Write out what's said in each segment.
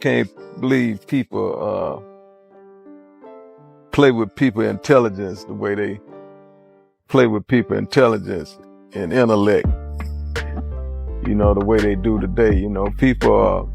Can't believe people play with people intelligence the way they play with people intelligence and intellect. You know, the way they do today. You know, people are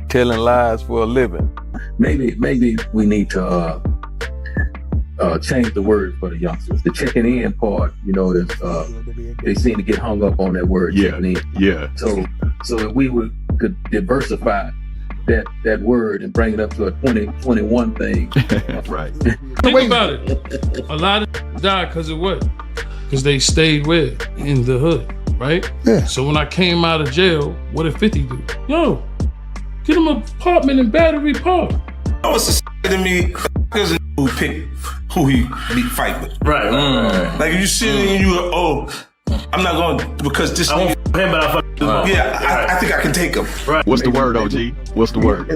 telling lies for a living. Maybe we need to change the word for the youngsters. The checking in part, you know, is they seem to get hung up on that word. Checking in. Yeah. So if we could diversify that word and bring it up to a 2021 thing. Right. Think about it. A lot of died because of what? Because they stayed where? In the hood, right? Yeah. So when I came out of jail, what did 50 do? Yo, get him an apartment in Battery Park. Oh, it's a to me because who pick who he be fight with. Right. Like if you see it and you go, oh, I'm not going because this. I won't him, but I fuck him up. Yeah, I think I can take him. Right. What's the word, OG? What's the word?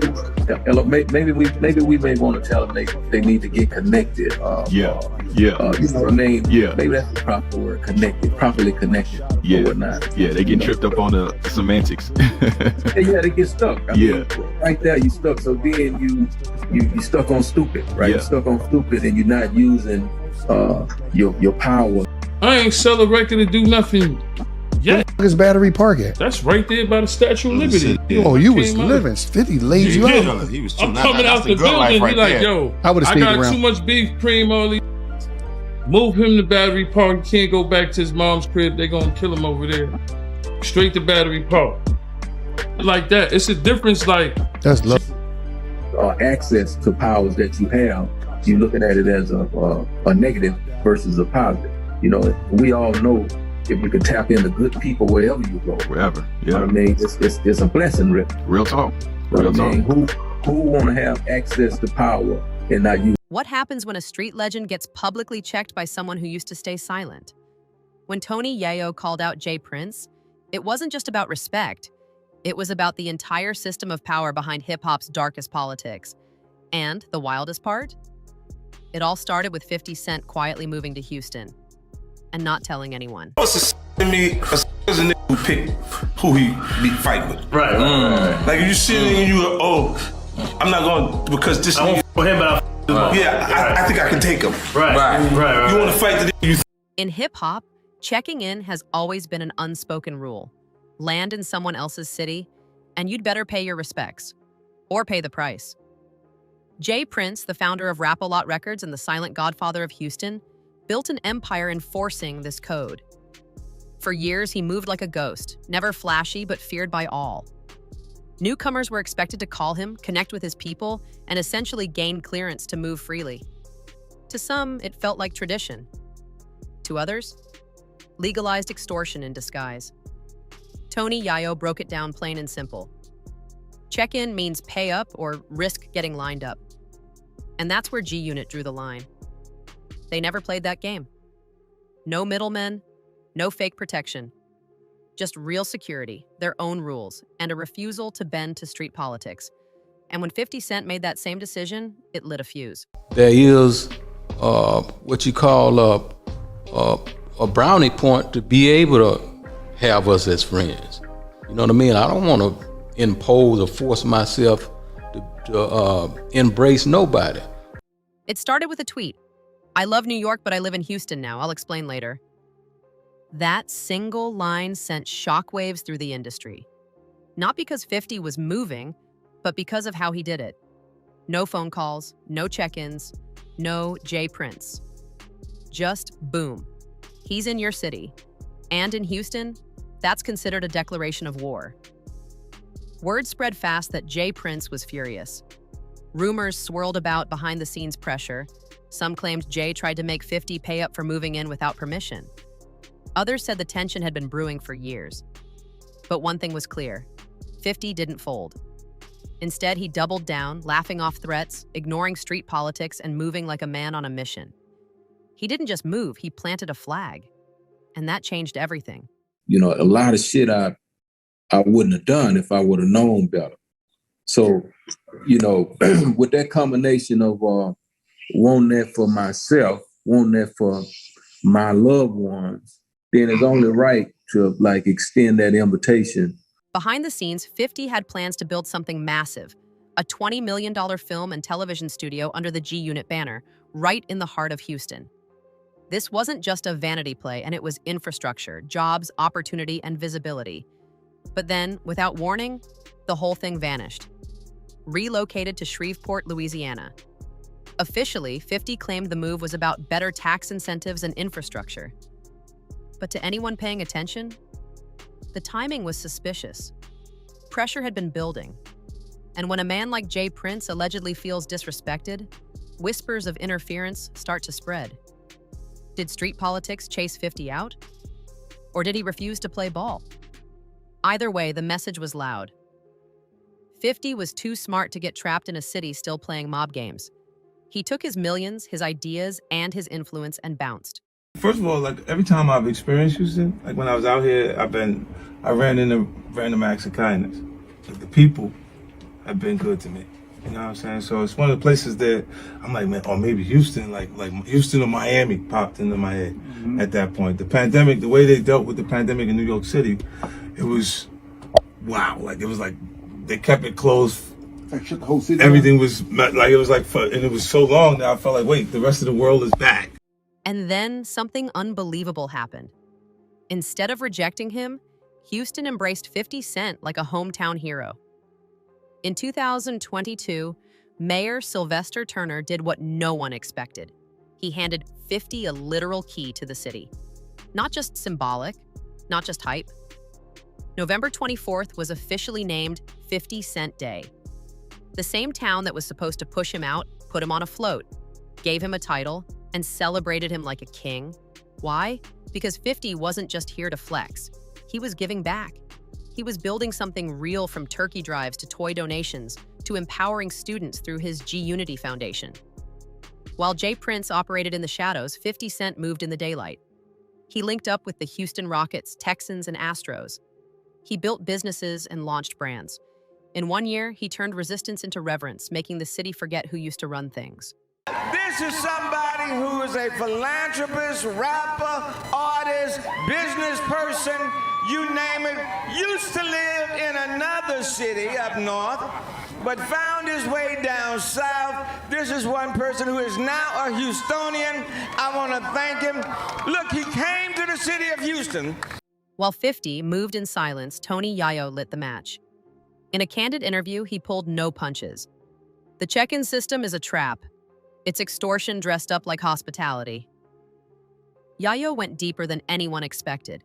Maybe we may want to tell them they need to get connected. Yeah. You know what I mean? Yeah. Maybe that's the proper word, connected, properly connected. Yeah. Or whatnot. Yeah, they get tripped up on the semantics. Yeah, they get stuck. I mean, right there, you stuck. So then you stuck on stupid, right? Yeah. You're stuck on stupid, and you're not using your power. I ain't sell a record to do nothing yet. Where's Battery Park at? That's right there by the Statue of Liberty. Oh, you was living. 50 laid you out. He was too I'm coming out the building. He like, yo, I would've I stayed got around. too much beef cream. All these. Move him to Battery Park. He can't go back to his mom's crib. They gonna kill him over there. Straight to Battery Park. Like that. It's a difference. Like That's love. Access to powers that you have, you're looking at it as a negative versus a positive. You know, we all know if you can tap into good people wherever you go. Wherever. You know Yeah. what I mean? It's a blessing, Rip. Real talk. You know Real what I talk. mean? Who want to have access to power and not use? What happens when a street legend gets publicly checked by someone who used to stay silent? When Tony Yayo called out Jay Prince, it wasn't just about respect. It was about the entire system of power behind hip-hop's darkest politics. And the wildest part? It all started with 50 Cent quietly moving to Houston and not telling anyone. What's to me because who pick who he be fight with. Right. Like if you see it and you go, oh, I'm not going because this. I won't him, but I fuck him up. Yeah, I think I can take him. Right. You want to fight the In hip-hop, checking in has always been an unspoken rule. Land in someone else's city, and you'd better pay your respects. Or pay the price. Jay Prince, the founder of Rap-A-Lot Records and the silent godfather of Houston, built an empire enforcing this code. For years, he moved like a ghost, never flashy but feared by all. Newcomers were expected to call him, connect with his people, and essentially gain clearance to move freely. To some, it felt like tradition. To others, legalized extortion in disguise. Tony Yayo broke it down plain and simple. Check-in means pay up or risk getting lined up. And that's where G-Unit drew the line. They never played that game. No middlemen, no fake protection. Just real security, their own rules, and a refusal to bend to street politics. And when 50 Cent made that same decision, it lit a fuse. There is what you call a brownie point to be able to have us as friends. You know what I mean? I don't want to impose or force myself to embrace nobody. It started with a tweet. I love New York, but I live in Houston now. I'll explain later. That single line sent shockwaves through the industry. Not because 50 was moving, but because of how he did it. No phone calls, no check-ins, no Jay Prince. Just boom. He's in your city. And in Houston, that's considered a declaration of war. Word spread fast that Jay Prince was furious. Rumors swirled about behind-the-scenes pressure. Some claimed Jay tried to make 50 pay up for moving in without permission. Others said the tension had been brewing for years. But one thing was clear. 50 didn't fold. Instead, he doubled down, laughing off threats, ignoring street politics, and moving like a man on a mission. He didn't just move, he planted a flag. And that changed everything. You know, a lot of shit I wouldn't have done if I would have known better. So, you know, with that combination of wanting that for myself, wanting that for my loved ones, then it's only right to like extend that invitation Behind the scenes, 50 had plans to build something massive, a $20 million film and television studio under the G Unit banner, right in the heart of Houston. This wasn't just a vanity play, and it was infrastructure, jobs, opportunity, and visibility. But then, without warning, the whole thing vanished. Relocated to Shreveport, Louisiana. Officially, 50 claimed the move was about better tax incentives and infrastructure. But to anyone paying attention, the timing was suspicious. Pressure had been building. And when a man like Jay Prince allegedly feels disrespected, whispers of interference start to spread. Did street politics chase 50 out? Or did he refuse to play ball? Either way, the message was loud. 50 was too smart to get trapped in a city still playing mob games. He took his millions, his ideas, and his influence and bounced. First of all, like every time I've experienced Houston, like when I was out here, I ran into random acts of kindness. Like the people have been good to me. You know what I'm saying? So it's one of the places that I'm like, man, or maybe Houston, like Houston or Miami popped into my head at that point. The pandemic, the way they dealt with the pandemic in New York City, it was wow. Like it was like they kept it closed. Like shut the whole city Everything was like it was like, and it was so long that I felt like, wait, the rest of the world is back. And then something unbelievable happened. Instead of rejecting him, Houston embraced 50 Cent like a hometown hero. In 2022, Mayor Sylvester Turner did what no one expected. He handed 50 a literal key to the city. Not just symbolic, not just hype. November 24th was officially named 50 Cent Day. The same town that was supposed to push him out put him on a float, gave him a title, and celebrated him like a king. Why? Because 50 wasn't just here to flex. He was giving back. He was building something real, from turkey drives to toy donations to empowering students through his G Unity Foundation. While Jay Prince operated in the shadows, 50 Cent moved in the daylight. He linked up with the Houston Rockets, Texans, and Astros. He built businesses and launched brands. In 1 year, he turned resistance into reverence, making the city forget who used to run things. This is somebody who is a philanthropist, rapper, artist, business person, you name it, used to live in another city up north, but found his way down south. This is one person who is now a Houstonian. I want to thank him. Look, he came to the city of Houston. While 50 moved in silence, Tony Yayo lit the match. In a candid interview, he pulled no punches. The check-in system is a trap. It's extortion dressed up like hospitality. Yayo went deeper than anyone expected,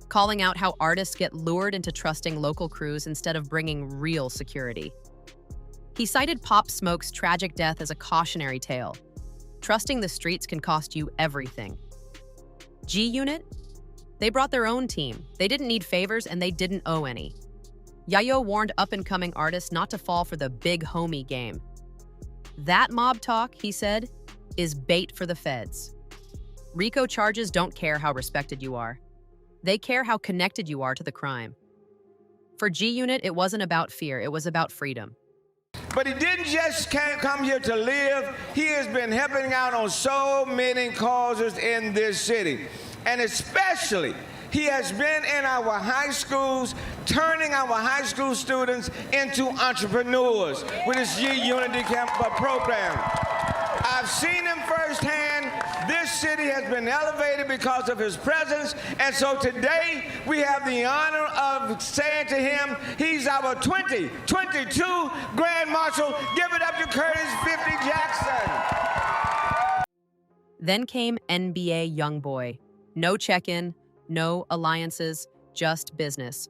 calling out how artists get lured into trusting local crews instead of bringing real security. He cited Pop Smoke's tragic death as a cautionary tale. Trusting the streets can cost you everything. G Unit? They brought their own team. They didn't need favors, and they didn't owe any. Yayo warned up-and-coming artists not to fall for the big homie game. That mob talk, he said, is bait for the feds. RICO charges don't care how respected you are. They care how connected you are to the crime. For G Unit, it wasn't about fear, it was about freedom. But he didn't just come here to live. He has been helping out on so many causes in this city. And especially, he has been in our high schools, turning our high school students into entrepreneurs with his G Unity program. I've seen him firsthand. This city has been elevated because of his presence. And so today, we have the honor of saying to him, he's our 2022 Grand Marshal. Give it up to Curtis 50 Jackson. Then came NBA Youngboy. No check-in, no alliances, just business.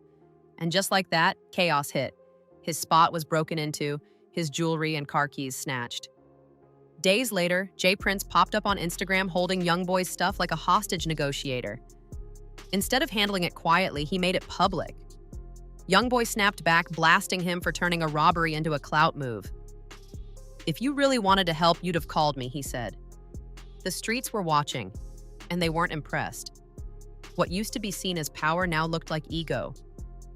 And just like that, chaos hit. His spot was broken into, his jewelry and car keys snatched. Days later, Jay Prince popped up on Instagram holding Youngboy's stuff like a hostage negotiator. Instead of handling it quietly, he made it public. Youngboy snapped back, blasting him for turning a robbery into a clout move. "If you really wanted to help, you'd have called me," he said. The streets were watching, and they weren't impressed. What used to be seen as power now looked like ego.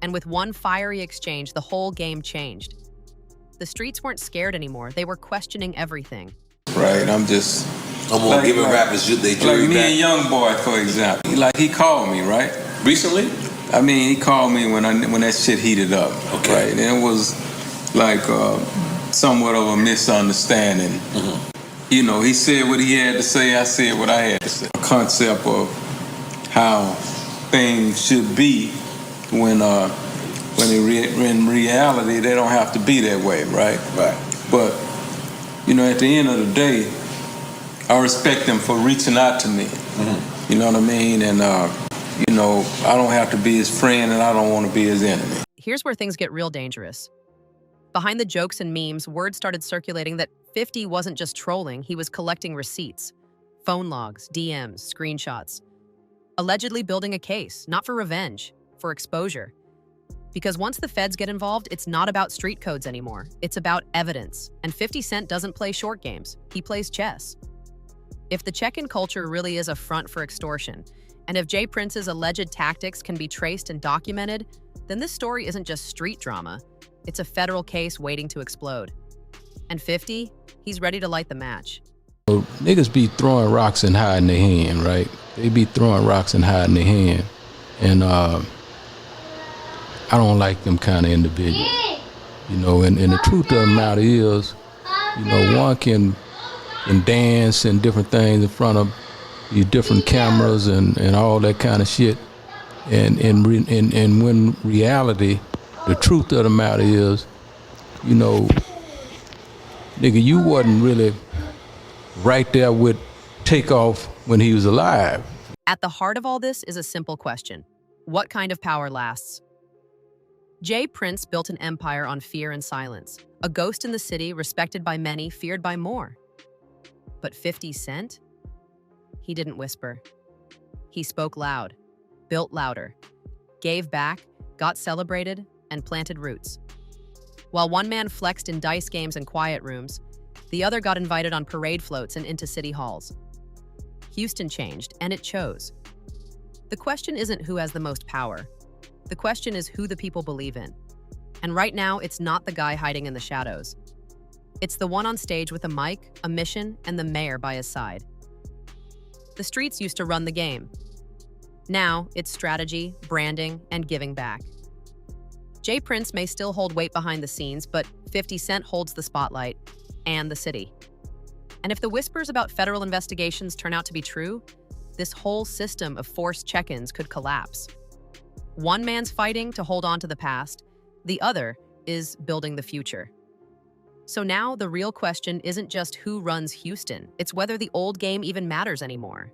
And with one fiery exchange, the whole game changed. The streets weren't scared anymore. They were questioning everything. Right, I'm gonna give rappers they jury like me back. and Youngboy, for example. He called me, right? Recently? I mean, he called me when that shit heated up. Okay. Right? And it was like somewhat of a misunderstanding. You know, he said what he had to say, I said what I had to say. A concept of how things should be when in reality they don't have to be that way, right? Right. But, you know, at the end of the day, I respect him for reaching out to me. You know what I mean? And, you know, I don't have to be his friend and I don't want to be his enemy. Here's where things get real dangerous. Behind the jokes and memes, word started circulating that 50 wasn't just trolling, he was collecting receipts, phone logs, DMs, screenshots, allegedly building a case, not for revenge, for exposure. Because once the feds get involved, it's not about street codes anymore. It's about evidence. And 50 Cent doesn't play short games. He plays chess. If the check-in culture really is a front for extortion, and if J. Prince's alleged tactics can be traced and documented, then this story isn't just street drama. It's a federal case waiting to explode. And 50, he's ready to light the match. So, niggas be throwing rocks and hiding their hand, right? They be throwing rocks and hiding their hand. And I don't like them kind of individuals. You know, and the truth of the matter is, you know, one can dance and different things in front of you, different cameras and all that kind of shit. And when reality, the truth of the matter is, you know, nigga, you wasn't really right there with Takeoff when he was alive. At the heart of all this is a simple question. What kind of power lasts? J. Prince built an empire on fear and silence, a ghost in the city respected by many, feared by more. But 50 Cent? He didn't whisper. He spoke loud, built louder, gave back, got celebrated, and planted roots. While one man flexed in dice games and quiet rooms, the other got invited on parade floats and into city halls. Houston changed, and it chose. The question isn't who has the most power. The question is who the people believe in. And right now, it's not the guy hiding in the shadows. It's the one on stage with a mic, a mission, and the mayor by his side. The streets used to run the game. Now, it's strategy, branding, and giving back. J. Prince may still hold weight behind the scenes, but 50 Cent holds the spotlight and the city. And if the whispers about federal investigations turn out to be true, this whole system of forced check-ins could collapse. One man's fighting to hold on to the past, the other is building the future. So now the real question isn't just who runs Houston, it's whether the old game even matters anymore.